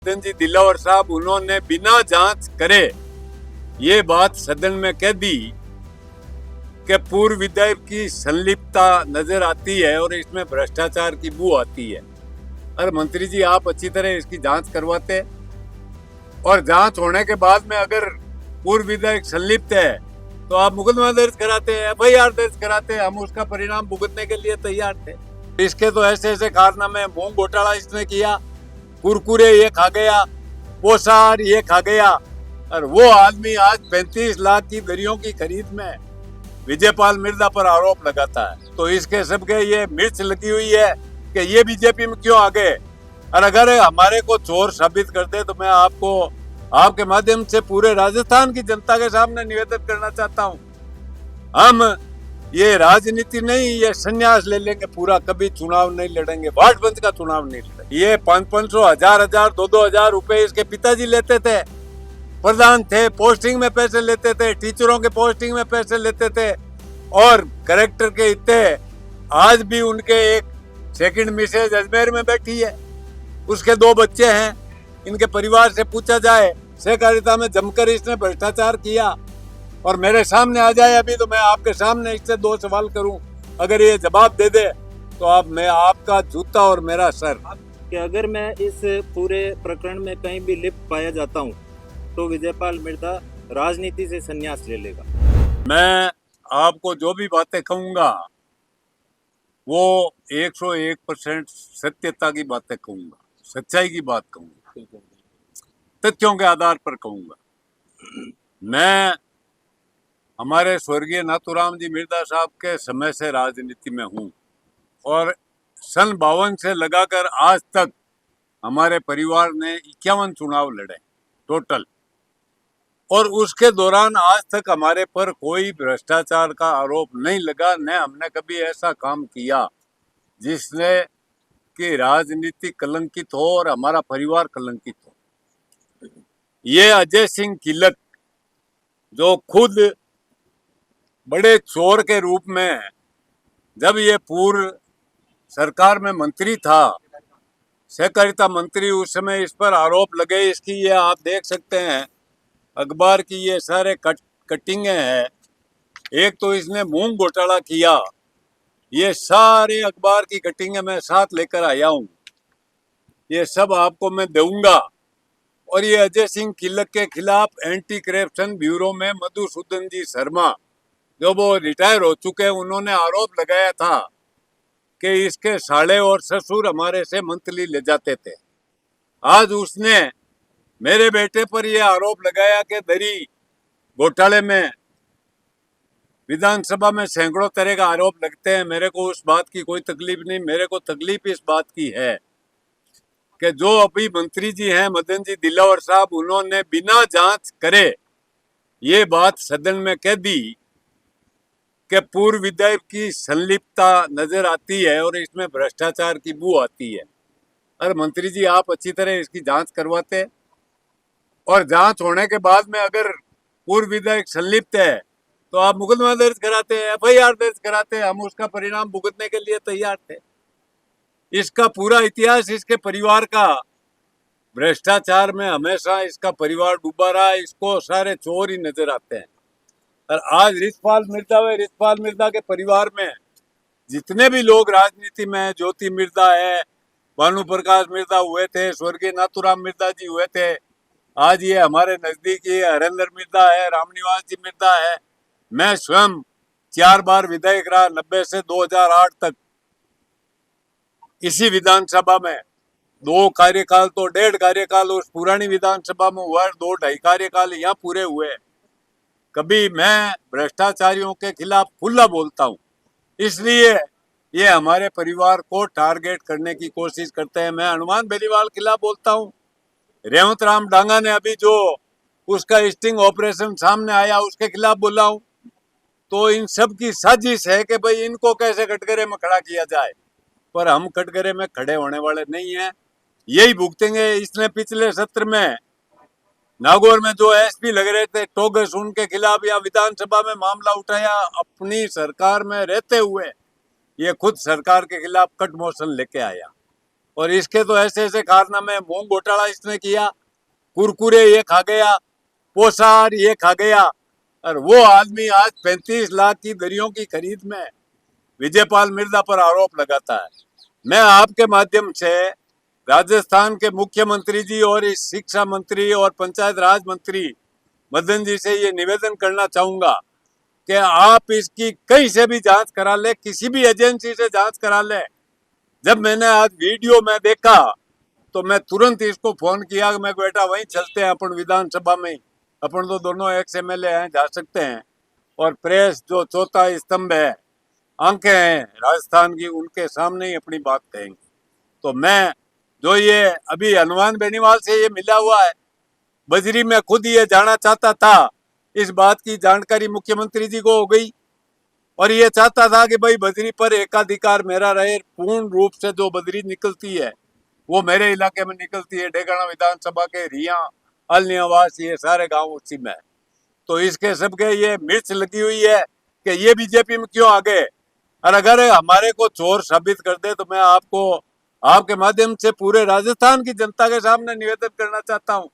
मदन जी दिलावर साहब उन्होंने बिना जांच करे ये बात सदन में कह दी कि पूर्व विधायक की संलिप्तता नजर आती है और इसमें भ्रष्टाचार की बू आती है। अरे मंत्री जी, आप अच्छी तरह इसकी जांच करवाते और जांच होने के बाद में अगर पूर्व विधायक संलिप्त है तो आप मुकदमा दर्ज कराते, FIR दर्ज कराते, हम उसका परिणाम भुगतने के लिए तैयार थे। इसके तो ऐसे ऐसे कारनामे, मूंग घोटाला इसने किया, कुरकुरे ये खा गया, पोसार ये खा गया, और वो आदमी आज 35 लाख की दरियों की खरीद में विजयपाल मिर्जा पर आरोप लगाता है। तो इसके सबके ये मिर्च लगी हुई है कि ये बीजेपी में क्यों आ गए। और अगर हमारे को चोर साबित कर दे तो मैं आपको आपके माध्यम से पूरे राजस्थान की जनता के सामने निवेदन करना चाहता हूँ, हम ये राजनीति नहीं, ये संन्यास ले लेंगे पूरा, कभी चुनाव नहीं लड़ेंगे, वार्ड पंच का चुनाव नहीं लड़ेंगे। ये 500, 1000, 2-2 रुपए इसके पिताजी लेते थे, प्रधान थे, पोस्टिंग में पैसे लेते थे, टीचरों के पोस्टिंग में पैसे लेते थे, और कलेक्टर के इतने आज भी उनके एक सेकंड मिसेज अजमेर में बैठी है, उसके 2 बच्चे हैं। इनके परिवार से पूछा जाए, सहकारिता में जमकर इसने भ्रष्टाचार किया, और मेरे सामने आ जाए अभी तो मैं आपके सामने इससे 2 सवाल करूं, अगर ये जवाब दे दे तो आप, मैं आपका जूता और मेरा सर। कि अगर मैं इस पूरे प्रकरण में कहीं भी लिप्त पाया जाता हूं तो विजयपाल मिर्जा राजनीति से संन्यास ले लेगा। मैं आपको जो भी बातें कहूंगा वो 101% सत्यता की बातें कहूंगा, सच्चाई की बात कहूंगा, तथ्यों के आधार पर कहूंगा। मैं हमारे स्वर्गीय नाथूराम जी मिर्जा साहब के समय से राजनीति में हूं, और सन 52 से लगाकर आज तक हमारे परिवार ने 51 चुनाव लड़े टोटल, और उसके दौरान आज तक हमारे पर कोई भ्रष्टाचार का आरोप नहीं लगा, न हमने कभी ऐसा काम किया जिसने कि राजनीति कलंकित हो और हमारा परिवार कलंकित हो। ये अजय सिंह किलक जो खुद बड़े चोर के रूप में, जब ये पूर्व सरकार में मंत्री था, सहकारिता मंत्री, उस समय इस पर आरोप लगे। इसकी ये आप देख सकते हैं अखबार की ये सारे कटिंगें हैं। एक तो इसने मूंग घोटाला किया, ये सारे अखबार की कटिंगें मैं साथ लेकर आया हूं, ये सब आपको मैं दूंगा। और ये अजय सिंह किलक के खिलाफ एंटी करप्शन ब्यूरो में मधुसूदन जी शर्मा, जो वो रिटायर हो चुके हैं, उन्होंने आरोप लगाया था कि इसके साले और ससुर हमारे से मंथली ले जाते थे। आज उसने मेरे बेटे पर यह आरोप लगाया कि दरी घोटाले में विधानसभा में सैकड़ों तरह का आरोप लगते हैं। मेरे को उस बात की कोई तकलीफ नहीं, मेरे को तकलीफ इस बात की है कि जो अभी मंत्री जी हैं मदन जी दिलावर साहब, उन्होंने बिना जांच करे ये बात सदन में कह दी कि पूर्व विधायक की संलिप्तता नजर आती है और इसमें भ्रष्टाचार की बू आती है। अरे मंत्री जी, आप अच्छी तरह इसकी जांच करवाते, और जांच होने के बाद में अगर पूर्व विधायक संलिप्त है तो आप मुकदमा दर्ज कराते, FIR दर्ज कराते, हम उसका परिणाम भुगतने के लिए तैयार थे। इसका पूरा इतिहास इसके परिवार का भ्रष्टाचार में हमेशा इसका परिवार डूबा रहा, इसको सारे चोर ही नजर आते हैं। और आज रिछपाल मिर्जा व रिछपाल मिर्जा के परिवार में जितने भी लोग राजनीति में, ज्योति मिर्जा है, भानु प्रकाश मिर्जा हुए थे, स्वर्गीय नाथूराम मिर्जा जी हुए थे, आज ये हमारे नजदीकी हरेंद्र मिर्जा है, रामनिवास जी मिर्जा है, मैं स्वयं 4 बार विधायक रहा 90 से 2008 तक इसी विधानसभा में। 2 कार्यकाल तो 1.5 कार्यकाल उस पुरानी विधानसभा में हुआ, 2-2.5 कार्यकाल यहाँ पूरे हुए। कभी मैं भ्रष्टाचारियों के खिलाफ खुला बोलता हूँ, इसलिए ये हमारे परिवार को टारगेट करने की कोशिश करते हैं। मैं हनुमान बेनीवाल खिलाफ बोलता हूँ, रेवंत राम डांगा ने अभी जो उसका स्टिंग ऑपरेशन सामने आया उसके खिलाफ बोला हूँ। तो इन सब की साजिश है कि भाई इनको कैसे कटघरे में खड़ा किया जाए, पर हम कटघरे में खड़े होने वाले नहीं हैं, यही भुगतेंगे। इसने पिछले सत्र में नागौर में जो SP लग रहे थे टोगस, उनके खिलाफ या विधानसभा में मामला उठाया, अपनी सरकार में रहते हुए ये खुद सरकार के खिलाफ कट मोशन लेके आया, और इसके तो ऐसे ऐसे कारनामे, मूंग घोटाला इसने किया, कुरकुरे ये खा गया, पोसार ये खा गया, और वो आदमी आज 35 लाख की दरियों की खरीद में विजयपाल मिर्जा पर आरोप लगाता है। मैं आपके माध्यम से राजस्थान के मुख्यमंत्री जी और इस शिक्षा मंत्री और पंचायत राज मंत्री मदन जी से ये निवेदन करना चाहूंगा कि आप इसकी कहीं से भी जांच करा ले, किसी भी एजेंसी से जांच करा ले। जब मैंने आज वीडियो में देखा तो मैं तुरंत इसको फोन किया कि मैं बेटा वहीं चलते हैं अपन विधानसभा में, अपन तो दोनों एक्स एमएलए हैं, जा सकते हैं, और प्रेस जो चौथा स्तंभ है, आंखें हैं राजस्थान की, उनके सामने ही अपनी बात कहेंगे। तो मैं जो ये अभी हनुमान बेनीवाल से ये मिला हुआ है, बजरी में खुद ये जाना चाहता था, इस बात की जानकारी मुख्यमंत्री जी को हो गई, और ये चाहता था कि भाई बजरी पर एकाधिकार मेरा रहे, पूर्ण रूप से जो बजरी निकलती है वो मेरे इलाके में निकलती है, डेगाना विधानसभा के रिया, अलनियावास, ये सारे गांव उसी में है। तो इसके सबके ये मिर्च लगी हुई है कि ये बीजेपी में क्यों आ गए, और अगर हमारे को चोर साबित कर दे तो मैं आपको आपके माध्यम से पूरे राजस्थान की जनता के सामने निवेदन करना चाहता हूं,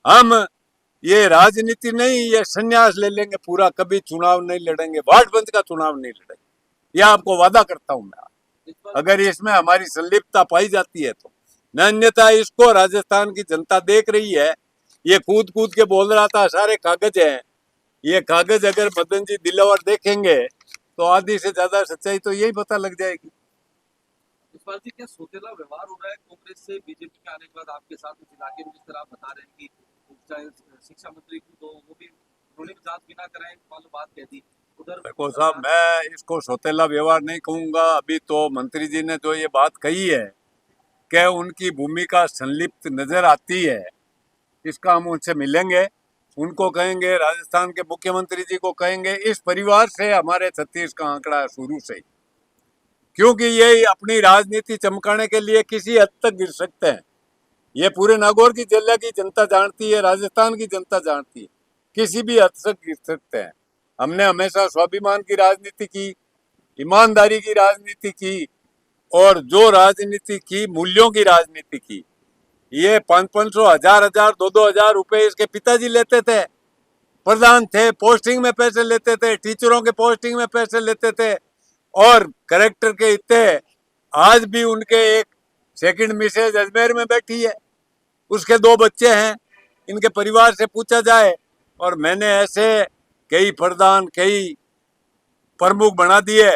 हम ये राजनीति नहीं, ये संन्यास ले लेंगे पूरा, कभी चुनाव नहीं लड़ेंगे, वार्ड पंच का चुनाव नहीं लड़ेंगे, यह आपको वादा करता हूं मैं, अगर इसमें हमारी संलिप्तता पाई जाती है तो। न अन्यथा इसको राजस्थान की जनता देख रही है, ये कूद कूद के बोल रहा था सारे कागज हैं, ये कागज अगर मदन जी दिलावर देखेंगे तो आधी से ज्यादा सच्चाई तो यही पता लग जाएगी। यशपाल जी, क्या सौतेला व्यवहार हो रहा है कांग्रेस से बीजेपी के आने के बाद आपके साथ उस इलाके में, जिस तरह आप बता रहे हैं कि चाहे शिक्षा मंत्री को तो वो भी उन्होंने भी जांच बिना कराए वाली बात कह दी उधर। देखो साहब, मैं इसको सौतेला व्यवहार नहीं कहूंगा। अभी तो मंत्री जी ने जो ये बात कही है कि उनकी भूमिका संलिप्त नजर आती है, इसका हम उनसे मिलेंगे, उनको कहेंगे, राजस्थान के मुख्यमंत्री जी को कहेंगे, इस परिवार से हमारे छत्तीस का आंकड़ा है शुरू से ही, क्योंकि ये अपनी राजनीति चमकाने के लिए किसी हद तक गिर सकते हैं। ये पूरे नागौर की जिले की जनता जानती है, राजस्थान की जनता जानती है, किसी भी हद तक गिर सकते हैं। हमने हमेशा स्वाभिमान की राजनीति की, ईमानदारी की राजनीति की, और जो राजनीति की, मूल्यों की राजनीति की। ये 500-500, 1000-1000, 2-2000 रुपए इसके पिताजी लेते थे, प्रधान थे, पोस्टिंग में पैसे लेते थे, टीचरों के पोस्टिंग में पैसे लेते थे, और करेक्टर के इतने, आज भी उनके एक सेकंड मिसेज अजमेर में बैठी है, उसके 2 बच्चे हैं, इनके परिवार से पूछा जाए, और मैंने ऐसे कई प्रधान, कई प्रमुख बना दिए।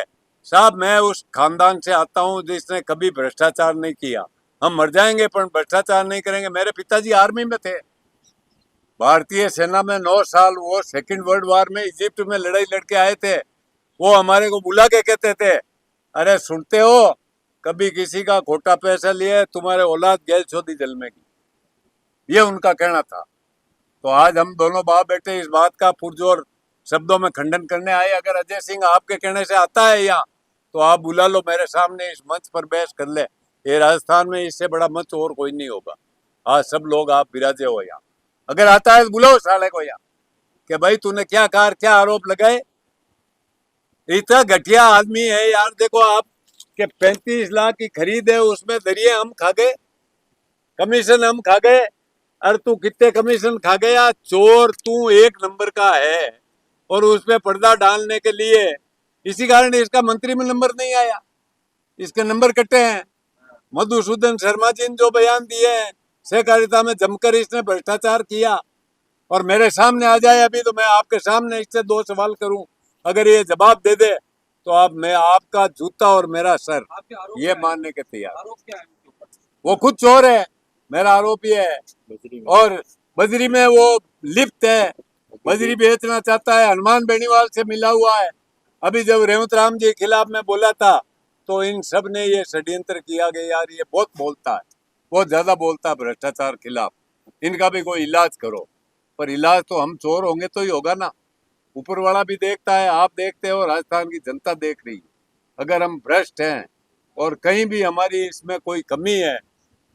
साहब, मैं उस खानदान से आता हूं जिसने कभी भ्रष्टाचार नहीं किया। हम मर जाएंगे पर भ्रष्टाचार नहीं करेंगे। मेरे पिताजी आर्मी में थे, भारतीय सेना में 9 साल, वो सेकंड वर्ल्ड वॉर में इजिप्ट में लड़ाई लड़के आए थे। वो हमारे को बुला के कहते थे, अरे सुनते हो, कभी किसी का खोटा पैसा लिया तुम्हारे औलाद गैल छोदी जल में की, ये उनका कहना था। तो आज हम दोनों बाप बेटे इस बात का पुरजोर शब्दों में खंडन करने आए। अगर अजय सिंह आपके कहने से आता है यहाँ, तो आप बुला लो मेरे सामने, इस मंच पर बहस कर ले। ये राजस्थान में इससे बड़ा मंच और कोई नहीं होगा। आज सब लोग आप विराजे हो यहाँ, अगर आता है तो बुलाओ साले को यहाँ कि भाई तूने क्या कहा, क्या आरोप लगाए। इतना घटिया आदमी है यार। देखो आप के 35 लाख की खरीद है, उसमें दरिये हम खा गए, कमीशन हम खा गए। अरे तू कितने कमीशन खा गया, चोर तू एक नंबर का है। और उसमें पर्दा डालने के लिए, इसी कारण इसका मंत्री में नंबर नहीं आया, इसके नंबर कटे हैं। मधुसूदन शर्मा जी ने जो बयान दिए हैं, सहकारिता में जमकर इसने भ्रष्टाचार किया, और मेरे सामने आ जाए अभी तो मैं आपके सामने इससे 2 सवाल करूं, अगर ये जवाब दे दे तो आप, मैं आपका जूता और मेरा सर ये मानने के तैयार। आरोप क्या है उनके ऊपर? वो खुद चोर है, मेरा आरोप ये है, और बजरी में वो लिप्त है, बजरी बेचना चाहता है, हनुमान बेनीवाल से मिला हुआ है। अभी जब रेवंत राम जी के खिलाफ मैं बोला था तो इन सब ने ये षड्यंत्र किया गया, यार ये बहुत बोलता है, बहुत ज्यादा बोलता है भ्रष्टाचार खिलाफ, इनका भी कोई इलाज करो। पर इलाज तो हम चोर होंगे तो ही होगा ना, ऊपर वाला भी देखता है, आप देखते हो, राजस्थान की जनता देख रही है। अगर हम भ्रष्ट हैं और कहीं भी हमारी इसमें कोई कमी है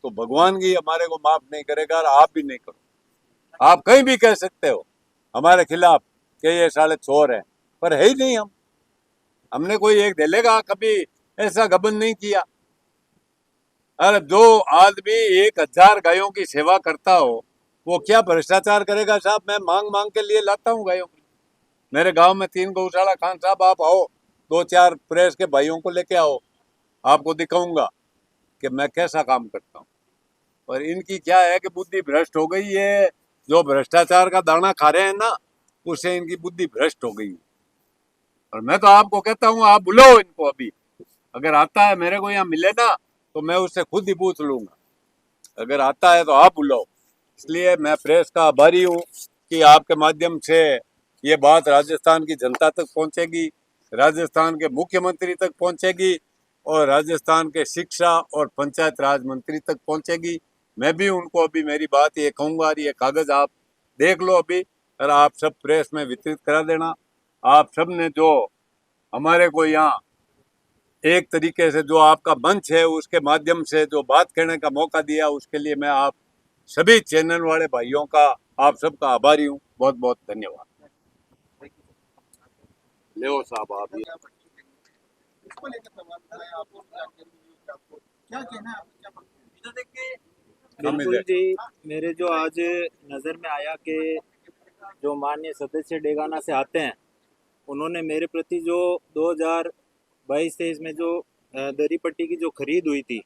तो भगवान भी हमारे को माफ नहीं करेगा, और आप भी नहीं करो। आप कहीं भी कह सकते हो हमारे खिलाफ कि ये साले चोर हैं, पर है ही नहीं। हमने कोई एक दिलेगा कभी ऐसा गबन नहीं किया। अरे जो आदमी 1,000 गायों की सेवा करता हो वो क्या भ्रष्टाचार करेगा साहब? मैं मांग मांग के लिए लाता हूँ गायों। मेरे गांव में 3 गौशाला। खान साहब आप आओ, 2-4 प्रेस के भाइयों को लेके आओ, आपको दिखाऊंगा कि मैं कैसा काम करता हूँ। और इनकी क्या है कि बुद्धि भ्रष्ट हो गई है। जो भ्रष्टाचार का दाना खा रहे हैं ना, उससे इनकी बुद्धि भ्रष्ट हो गई है। और मैं तो आपको कहता हूँ आप बुलाओ इनको अभी, अगर आता है मेरे को यहाँ मिले ना तो मैं उससे खुद ही पूछ लूंगा। अगर आता है तो आप बुलाओ। इसलिए मैं प्रेस का आभारी हूँ कि आपके माध्यम से ये बात राजस्थान की जनता तक पहुंचेगी, राजस्थान के मुख्यमंत्री तक पहुंचेगी और राजस्थान के शिक्षा और पंचायत राज मंत्री तक पहुंचेगी। मैं भी उनको अभी मेरी बात ये कहूँगा और ये कागज आप देख लो अभी, और आप सब प्रेस में वितरित करा देना। आप सब ने जो हमारे को यहाँ एक तरीके से जो आपका मंच है उसके माध्यम से जो बात कहने का मौका दिया, उसके लिए मैं आप सभी चैनल वाले भाइयों का, आप सबका आभारी हूँ। बहुत बहुत धन्यवाद। ले साहब आप ये इसको लेकर सवाल उठाया, आपको जानकारी मिली कि आपको क्या कहना है, आपको क्या पता है? बिल्कुल जी, मेरे जो आज नज़र में आया कि जो माननीय सदस्य डेगाना से आते हैं, उन्होंने मेरे प्रति जो 2022-23 में जो दरी पट्टी की जो खरीद हुई थी,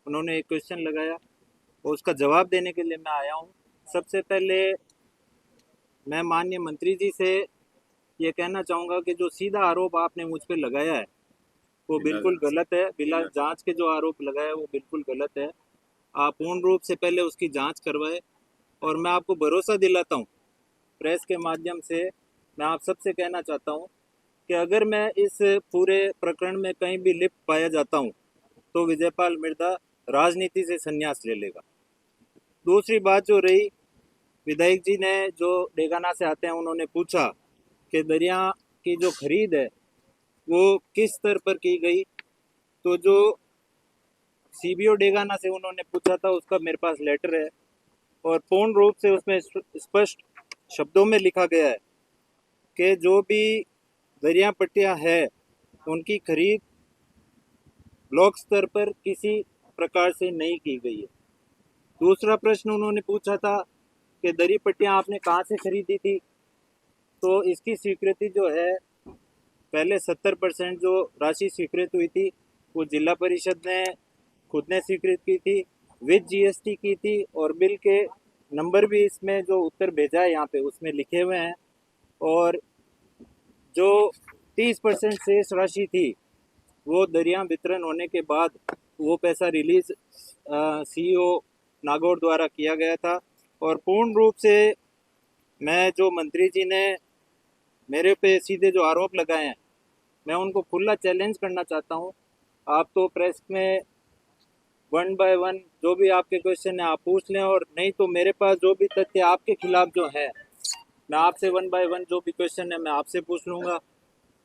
उन्होंने एक क्वेश्चन लगाया और उसका जवाब देने के लिए मैं आया हूँ। सबसे पहले मैं माननीय मंत्री जी से ये कहना चाहूँगा कि जो सीधा आरोप आपने मुझ पर लगाया है वो बिल्कुल गलत है। बिना जांच के जो आरोप लगाया है वो बिल्कुल गलत है। आप पूर्ण रूप से पहले उसकी जांच करवाए और मैं आपको भरोसा दिलाता हूँ, प्रेस के माध्यम से मैं आप सबसे कहना चाहता हूँ कि अगर मैं इस पूरे प्रकरण में कहीं भी लिप्त पाया जाता हूँ तो विजयपाल मिर्धा राजनीति से संन्यास ले लेगा। दूसरी बात जो रही, विधायक जी ने जो डेगाना से आते हैं उन्होंने पूछा कि दरिया की जो खरीद है वो किस स्तर पर की गई, तो जो सीबीओ डेगाना से उन्होंने पूछा था उसका मेरे पास लेटर है और पूर्ण रूप से उसमें स्पष्ट शब्दों में लिखा गया है कि जो भी दरिया पट्टियाँ है उनकी खरीद ब्लॉक स्तर पर किसी प्रकार से नहीं की गई है। दूसरा प्रश्न उन्होंने पूछा था कि दरी पट्टियाँ आपने कहाँ से खरीदी थी, तो इसकी स्वीकृति जो है पहले 70% जो राशि स्वीकृत हुई थी वो जिला परिषद ने खुद ने स्वीकृत की थी, विद जीएसटी की थी और बिल के नंबर भी इसमें जो उत्तर भेजा है यहाँ पे उसमें लिखे हुए हैं। और जो 30% शेष राशि थी वो दरिया वितरण होने के बाद वो पैसा रिलीज सीईओ नागौर द्वारा किया गया था। और पूर्ण रूप से मैं जो मंत्री जी ने मेरे पे सीधे जो आरोप लगाए हैं मैं उनको खुला चैलेंज करना चाहता हूं। आप तो प्रेस में 1 बाय 1 जो भी आपके क्वेश्चन है आप पूछ लें, और नहीं तो मेरे पास जो भी तथ्य आपके खिलाफ जो है मैं आपसे 1 बाय 1 जो भी क्वेश्चन है मैं आपसे पूछ लूँगा।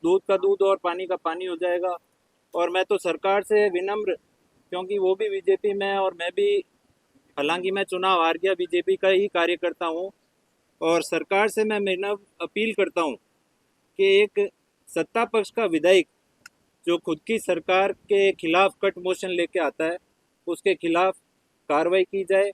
दूध का दूध और पानी का पानी हो जाएगा। और मैं तो सरकार से विनम्र, क्योंकि वो भी बीजेपी में है और मैं भी, हालांकि मैं चुनाव हार गया, बीजेपी का ही कार्यकर्ता हूँ, और सरकार से मैं विनम्र अपील करता हूँ कि एक सत्ता पक्ष का विधायक जो खुद की सरकार के खिलाफ कट मोशन लेके आता है उसके खिलाफ कार्रवाई की जाए